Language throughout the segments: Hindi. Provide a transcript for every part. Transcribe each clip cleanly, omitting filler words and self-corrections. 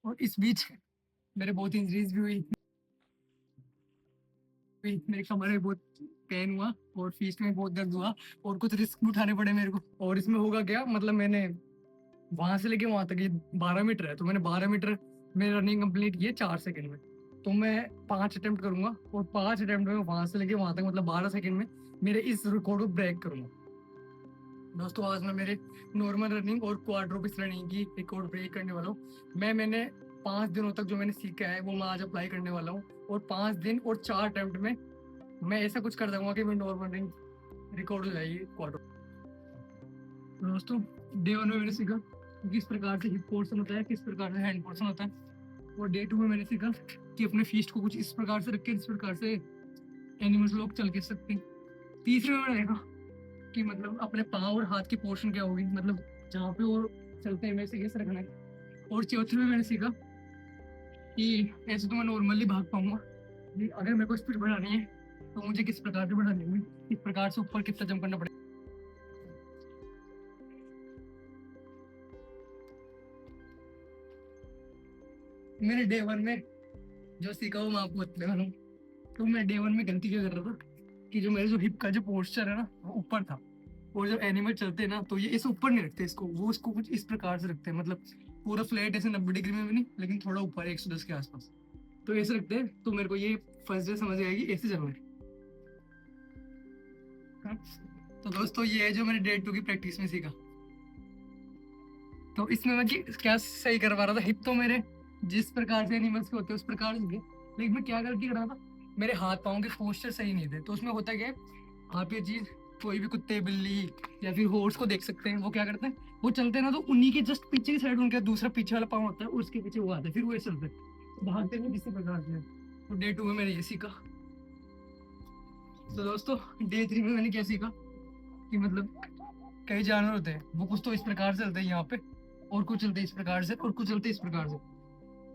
और इस बीच मेरे बहुत इंजरीज भी हुई, मेरे कमर में बहुत पेन हुआ और फीस में बहुत दर्द हुआ और कुछ रिस्क भी उठाने पड़े मेरे को। और इसमें होगा क्या, मतलब मैंने वहां से लेके वहां तक ये 12 मीटर है, तो मैंने 12 मीटर में रनिंग कंप्लीट की है 4 सेकंड में। तो मैं 5 अटेम्प्ट करूंगा और 5 अटेम्प्ट में वहां से लेके वहां तक मतलब 12 सेकंड में मेरे इस रिकॉर्ड को ब्रेक करूंगा। दोस्तों आज मैं मेरे नॉर्मल रनिंग और क्वाड्रोपिक्स रनिंग की रिकॉर्ड ब्रेक करने वाला हूँ। मैंने 5 दिनों तक जो मैंने सीखा है वो मैं आज अप्लाई करने वाला हूँ, और 5 दिन और 4 अटेम्प्ट में मैं ऐसा कुछ कर दूंगा कि मैं नॉर्मल रनिंग रिकॉर्ड हो जाएगी क्वाड्रो। दोस्तों डे 1 में मैंने सीखा किस प्रकार से हिप पोर्शन होता है, किस प्रकार से हैंड पोर्शन होता है, और डे 2 में मैंने सीखा कि अपने फीस्ट को कुछ इस प्रकार से रख के इस प्रकार से एनिमल्स लोग चल के सकते हैं। तीसरे में मैंने देखा कि मतलब अपने पाँव और हाथ की पोर्शन क्या होगी, मतलब जहाँ पे वो चलते हैं वैसे कैसे रखना है। और चौथे में मैंने सीखा कि ऐसे तो मैं नॉर्मली भाग पाऊंगा, अगर मेरे को स्पीड बढ़ानी है तो मुझे किस प्रकार से बढ़ानी होगी, किस प्रकार से ऊपर कितना जंप करना पड़ेगा। मैंने डे 1 में जो सीखा वो मैं आपको बताने वाला हूँ। तो मैं डे 1 में गलती क्या कर रहा था कि जो मेरे जो हिप का जो पोस्चर है ना वो ऊपर था, और जब एनिमल चलते हैं ना तो ये इस ऊपर नहीं रखते इसको, वो इसको कुछ इस प्रकार से रखते हैं, मतलब पूरा फ्लैट ऐसे 90 डिग्री में भी नहीं, लेकिन थोड़ा ऊपर 110 के आसपास, तो ऐसे रखते हैं। तो मेरे को ये फर्स्ट डे समझ आएगी ऐसे चलना है। हाँ? तो दोस्तों ये है जो मैंने डे 2 की प्रैक्टिस में सीखा। तो इसमें मैं क्या सही करवा रहा था, हिप तो मेरे जिस प्रकार से एनिमल्स के होते हैं उस प्रकार से थे, लेकिन मैं क्या गलती कर रहा था, मेरे हाथ पाँव के पोस्चर सही नहीं थे। तो उसमें होता क्या है, आप ये चीज कोई भी कुत्ते बिल्ली या फिर हॉर्स को देख सकते हैं, वो क्या करते हैं, वो चलते हैं ना तो उन्हीं के जस्ट पीछे की साइड उनका दूसरा पीछे वाला पाँव होता है, उसके पीछे वो आता है, फिर वो ऐसे चलते हैं, भागते हुए किसी प्रकार से। तो डे 2 में मैंने ये सीखा। तो दोस्तों डे 3 में मैंने क्या सीखा कि मतलब कई जानवर होते हैं वो कुछ तो इस प्रकार से चलते हैं यहाँ पे, और कुछ चलते हैं इस प्रकार से, और कुछ चलते हैं इस प्रकार से।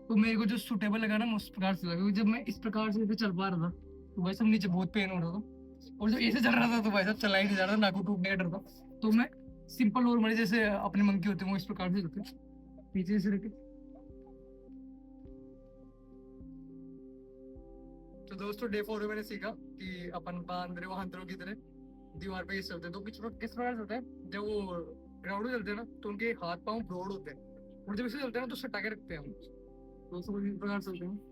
तो मेरे को जो सुटेबल लगा ना मैं उस प्रकार से लगा, क्योंकि जब मैं इस प्रकार से चल पा रहा था तो भाई साहब नीचे बहुत पेन हो रहा था, और जब ऐसे चल रहा था तो भाई साहब चला ही नहीं जा रहा था, नाकू टूटने का डर था। तो मैं सिंपल नॉर्मली जैसे अपने मंकी होते हैं वो इस प्रकार से चलते हैं, पीछे से रखे। तो दोस्तों डे 4 में मैंने सीखा कि अपन बांदरों की तरह दीवार पे चलते हैं। तो किस प्रकार से होता है, जब वो ग्राउंड में चलते हैं ना तो उनके हाथ पाँव ब्रॉड होते हैं, और जब इसे चलते हैं ना तो सटा के रखते हैं हम। दोस्तों कुछ इस प्रकार से चलते हैं।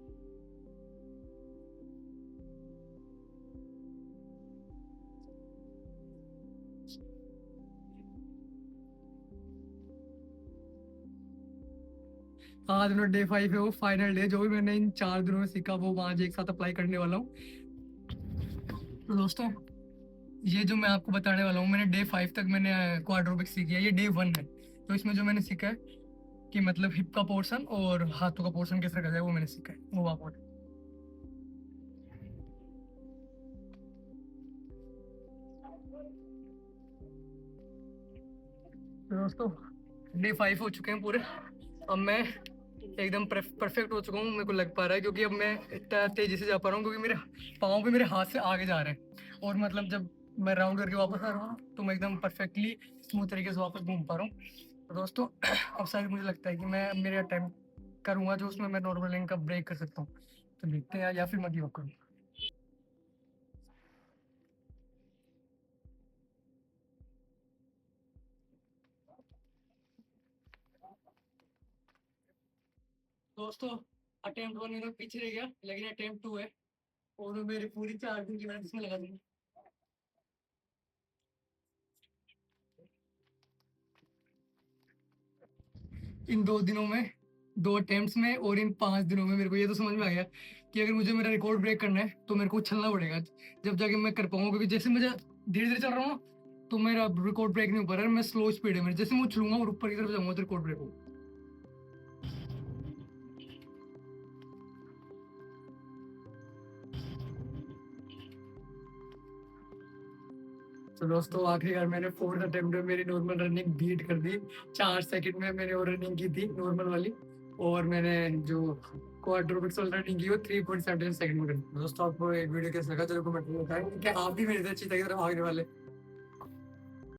आज मेरा डे 5 है, वो फाइनल डे, जो भी मैंने इन 4 दिनों में सीखा वो आज एक साथ अप्लाई करने वाला हूँ। तो दोस्तों ये जो मैं आपको बताने वाला हूँ, मैंने डे 5 तक मैंने क्वाड्रोबिक्स सीखी है, ये डे 1 है। तो इसमें जो मैंने सीखा है कि मतलब हिप का पोर्शन और हाथों का पोर्शन कैसे रखा जाए वो मैंने सीखा है, वो आपको। तो दोस्तों डे 5 हो चुके हैं पूरे, अब मैं एकदम परफेक्ट हो चुका हूँ, मेरे को लग पा रहा है, क्योंकि अब मैं इतना तेजी से जा पा रहा हूँ, क्योंकि मेरे पाँव भी मेरे हाथ से आगे जा रहे हैं, और मतलब जब मैं राउंड करके वापस आ रहा हूँ तो मैं एकदम परफेक्टली स्मूथ तरीके से वापस घूम पा रहा हूँ। तो दोस्तों अब शायद मुझे लगता है कि मैं मेरे अटेम्प्ट करूंगा जो उसमें मैं नॉर्मल लिंक का ब्रेक कर सकता हूँ। तो देखते हैं, या फिर मैं गिव अप करूँ। दोस्तों अटेम्प्ट 1 मेरा पीछे रह गया, लेकिन अटेम्प्ट 2 है, और मेरी पूरी 4 दिन की मेहनत इसमें लगा दी। इन 2 दिनों में, 2 अटेम्प्ट्स में, और इन 5 दिनों में मेरे को ये तो समझ में आ गया कि अगर मुझे मेरा रिकॉर्ड ब्रेक करना है तो मेरे को उछलना पड़ेगा, जब जाके मैं कर पाऊंगा, क्योंकि जैसे मुझे धीरे धीरे चल रहा हूँ तो मेरा रिकॉर्ड ब्रेक नहीं हो पा रहा है, मैं स्लो स्पीड है मेरी, जैसे मैं उछलूंगा और ऊपर की तरफ जाऊंगा तो रिकॉर्ड ब्रेक होगा। तो दोस्तों आखिरकार मैंने 4th अटेम्प्ट में मेरी नॉर्मल रनिंग बीट कर दी। 4 सेकंड में मैंने वो रनिंग की थी नॉर्मल वाली, और मैंने जो क्वाड्रोपिक्स वाली रनिंग की वो 3.7 सेकंड में कर दी। दोस्तों आपको एक वीडियो कैसा लगा जरूर कमेंट में बताएं कि आप भी मेरे से अच्छी तरह भागने वाले।